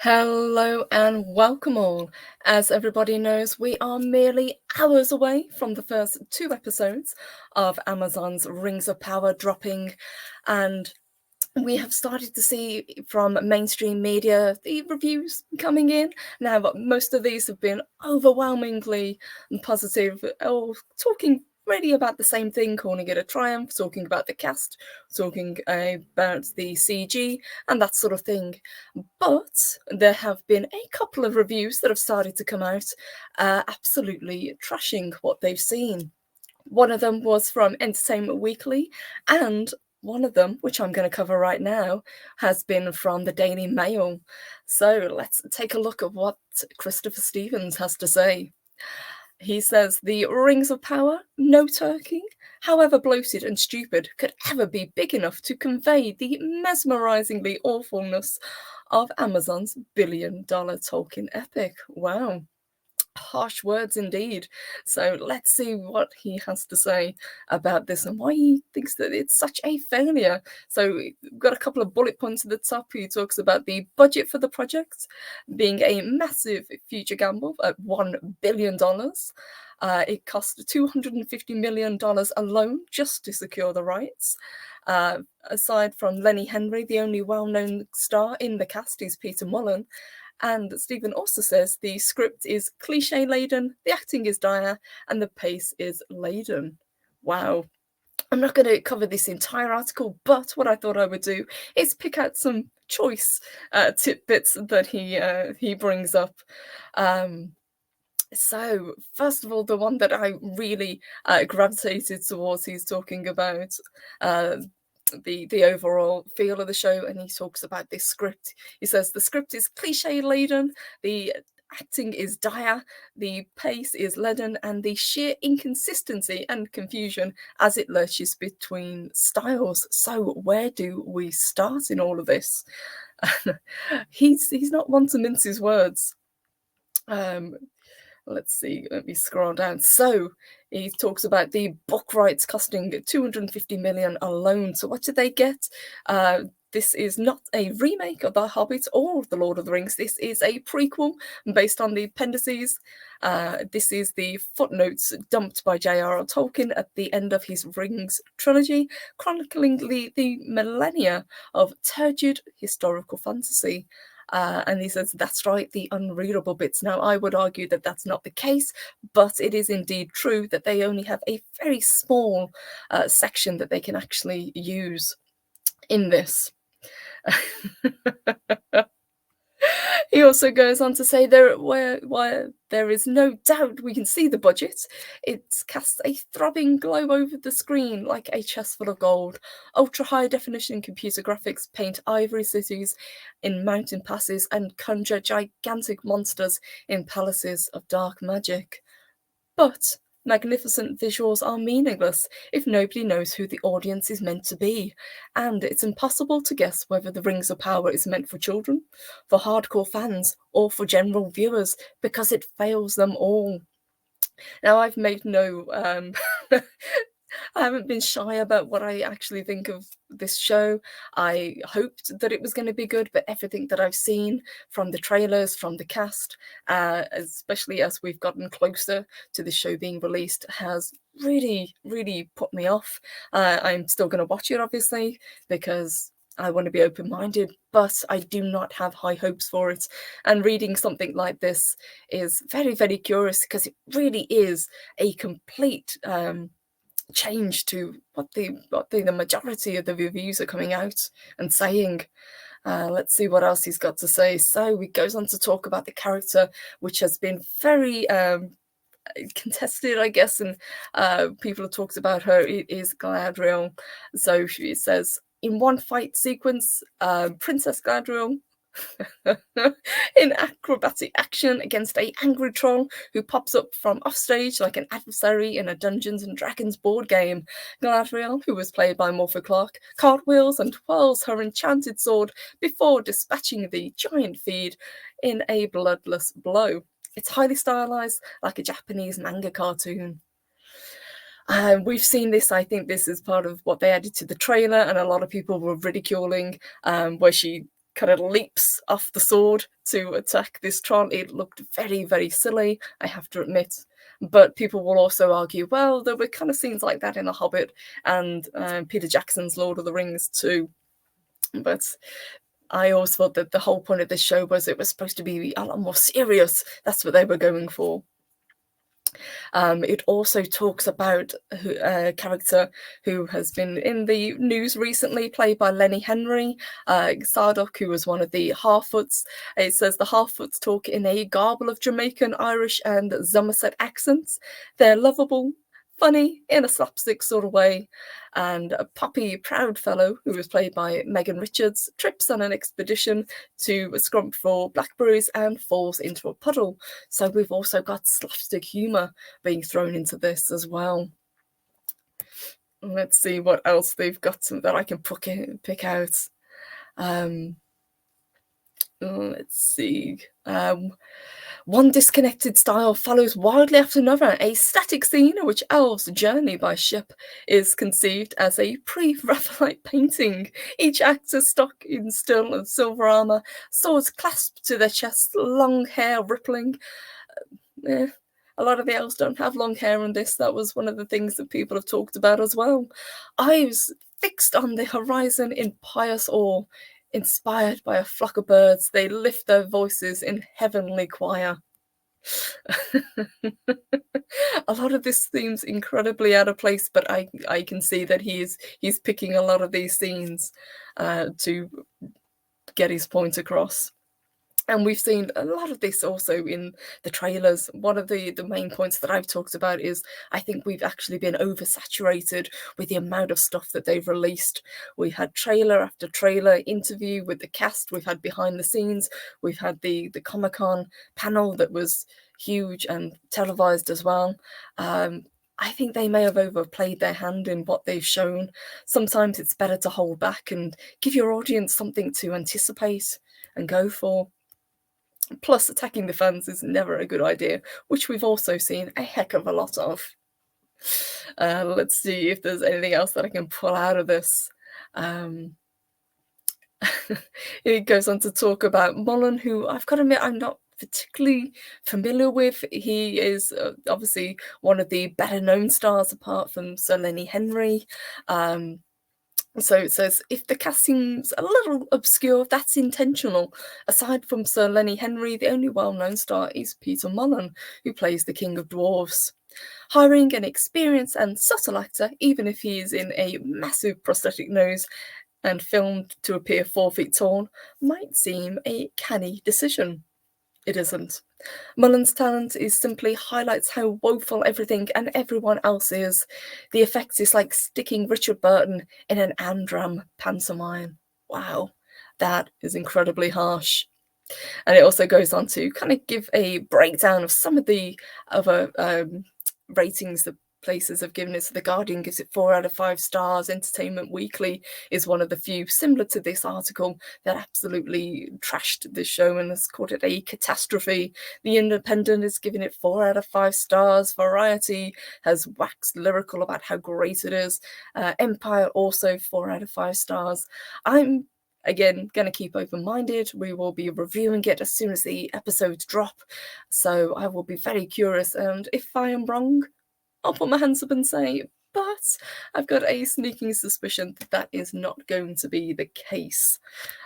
Hello and welcome all. As everybody knows, we are merely hours away from the first 2 episodes of Amazon's Rings of Power dropping, and we have started to see from mainstream media the reviews coming in. Now, most of these have been overwhelmingly positive, or talking really about the same thing, calling it a triumph, talking about the cast, talking about the CG and that sort of thing. But there have been a couple of reviews that have started to come out absolutely trashing what they've seen. One of them was from Entertainment Weekly, and one of them, which I'm going to cover right now, has been from the Daily Mail. So let's take a look at what Christopher Stevens has to say. He says, "The Rings of Power, no turkey, however bloated and stupid, could ever be big enough to convey the mesmerizingly awfulness of Amazon's billion-dollar Tolkien epic." Wow. Harsh words indeed. So let's see what he has to say about this and why he thinks that it's such a failure. So we've got a couple of bullet points at the top. He talks about the budget for the project being a massive future gamble at $1 billion. It cost $250 million alone just to secure the rights. Aside from Lenny Henry, the only well-known star in the cast is Peter Mullen. And Stephen also says the script is cliche-laden, the acting is dire, and the pace is laden. Wow. I'm not going to cover this entire article, but what I thought I would do is pick out some choice tidbits that he brings up. So, first of all, the one that I really gravitated towards, he's talking about the overall feel of the show, and he talks about this script. He says the script is cliche laden, the acting is dire, the pace is leaden, and the sheer inconsistency and confusion as it lurches between styles. So where do we start in all of this? He's not one to mince his words. Let's see, let me scroll down. So he talks about the book rights costing $250 million alone. So what did they get? This is not a remake of The Hobbit or The Lord of the Rings. This is a prequel based on the appendices. This is the footnotes dumped by J.R.R. Tolkien at the end of his Rings trilogy, chronicling the millennia of turgid historical fantasy. And he says, that's right, the unreadable bits. Now, I would argue that that's not the case, but it is indeed true that they only have a very small section that they can actually use in this. He also goes on to say where there is no doubt we can see the budget. It casts a throbbing glow over the screen like a chest full of gold. Ultra high definition computer graphics paint ivory cities in mountain passes and conjure gigantic monsters in palaces of dark magic. But magnificent visuals are meaningless if nobody knows who the audience is meant to be, and it's impossible to guess whether the Rings of Power is meant for children, for hardcore fans, or for general viewers, because it fails them all. Now, I've made no I haven't been shy about what I actually think of this show. I hoped that it was going to be good, but everything that I've seen from the trailers, from the cast, especially as we've gotten closer to the show being released, has really, really put me off. I'm still going to watch it, obviously, because I want to be open-minded, but I do not have high hopes for it. And reading something like this is very, very curious, because it really is a complete change to what the majority of the reviews are coming out and saying. Let's see what else he's got to say. So he goes on to talk about the character, which has been very contested, I guess, and people have talked about her. It is Galadriel. So she says, in one fight sequence, Princess Galadriel in acrobatic action against a angry troll who pops up from offstage like an adversary in a Dungeons and Dragons board game. Galadriel, who was played by Morpha Clark, cartwheels and twirls her enchanted sword before dispatching the giant feed in a bloodless blow. It's highly stylized, like a Japanese manga cartoon. We've seen this. I think this is part of what they added to the trailer, and a lot of people were ridiculing where she kind of leaps off the sword to attack this troll. It looked very, very silly, I have to admit. But people will also argue, well, there were kind of scenes like that in The Hobbit and Peter Jackson's Lord of the Rings too. But I always thought that the whole point of this show was it was supposed to be a lot more serious. That's what they were going for. It also talks about a character who has been in the news recently, played by Lenny Henry, Sardoc, who was one of the Harfoots. It says the Harfoots talk in a garble of Jamaican, Irish, and Somerset accents. They're lovable, funny in a slapstick sort of way, and Poppy Proudfellow, who was played by Megan Richards, trips on an expedition to scrump for blackberries and falls into a puddle. So we've also got slapstick humour being thrown into this as well. Let's see what else they've got that I can pick out. Let's see. One disconnected style follows wildly after another. A static scene in which elves journey by ship is conceived as a pre-Raphaelite painting. Each actor stuck in still and silver armour, swords clasped to their chests, long hair rippling. A lot of the elves don't have long hair in this. That was one of the things that people have talked about as well. Eyes fixed on the horizon in pious awe. Inspired by a flock of birds, they lift their voices in heavenly choir. A lot of this seems incredibly out of place, but I can see that he's picking a lot of these scenes to get his point across. And we've seen a lot of this also in the trailers. One of the main points that I've talked about is I think we've actually been oversaturated with the amount of stuff that they've released. We had trailer after trailer, interview with the cast, we've had behind the scenes, we've had the Comic-Con panel that was huge and televised as well. I think they may have overplayed their hand in what they've shown. Sometimes it's better to hold back and give your audience something to anticipate and go for. Plus, attacking the fans is never a good idea, which we've also seen a heck of a lot of. Let's see if there's anything else that I can pull out of this. It goes on to talk about Mullen, who I've got to admit I'm not particularly familiar with. He is obviously one of the better known stars apart from Sir Lenny Henry. So it says, if the cast seems a little obscure, that's intentional. Aside from Sir Lenny Henry, the only well-known star is Peter Mullen, who plays the King of Dwarves. Hiring an experienced and subtle actor, even if he is in a massive prosthetic nose and filmed to appear 4 feet tall, might seem a canny decision. It isn't. Mullen's talent is simply highlights how woeful everything and everyone else is. The effect is like sticking Richard Burton in an Andram pantomime. Wow, that is incredibly harsh. And it also goes on to kind of give a breakdown of some of the other ratings that places have given it. So The Guardian gives it 4 out of 5 stars. Entertainment Weekly is one of the few, similar to this article, that absolutely trashed this show and has called it a catastrophe. The Independent is giving it 4 out of 5 stars. Variety has waxed lyrical about how great it is. Empire also 4 out of 5 stars. I'm again going to keep open-minded. We will be reviewing it as soon as the episodes drop, so I will be very curious, and if I am wrong, I'll put my hands up and say, but I've got a sneaking suspicion that that is not going to be the case.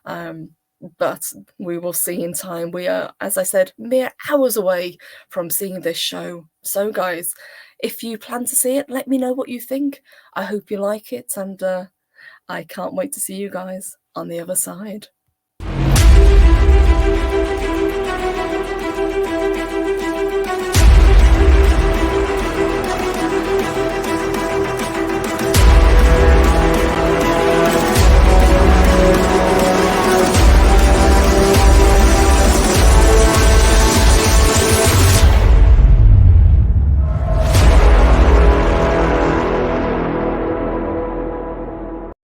But we will see in time. We are, as I said, mere hours away from seeing this show. So guys, if you plan to see it, let me know what you think. I hope you like it, and I can't wait to see you guys on the other side.